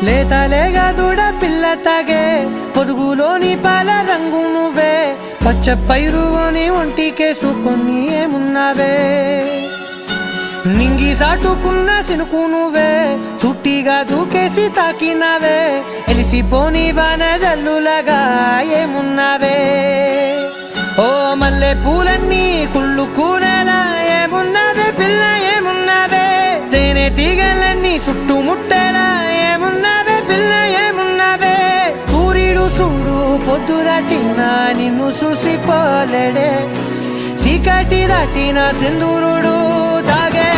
లేతలేగా దూడ పిల్ల తాగే పొదుగులోని పాల రంగు నువ్వే పచ్చ పైరుని ఒంటికేసుకొని ఏమున్నావే నింగి సాటుకున్న సినుకు నువ్వే చుట్టిగా దూకేసి తాకినావే ఎలిసిపోని వాన జల్లులగా ఏమున్నావే ఓ మల్లె పూలన్నీ కుళ్ళు కూరలా ఏమున్నావే పిల్ల ఏమున్నావే తేనె తీగలన్నీ చుట్టుముట్టేలా ఏమున్నావే పిల్ల ఏమున్నావే సూర్యుడు చూడు పొద్దురాటిన నిన్ను చూసిపోలేడే చీకటి దాటిన సింధూరుడు తాగే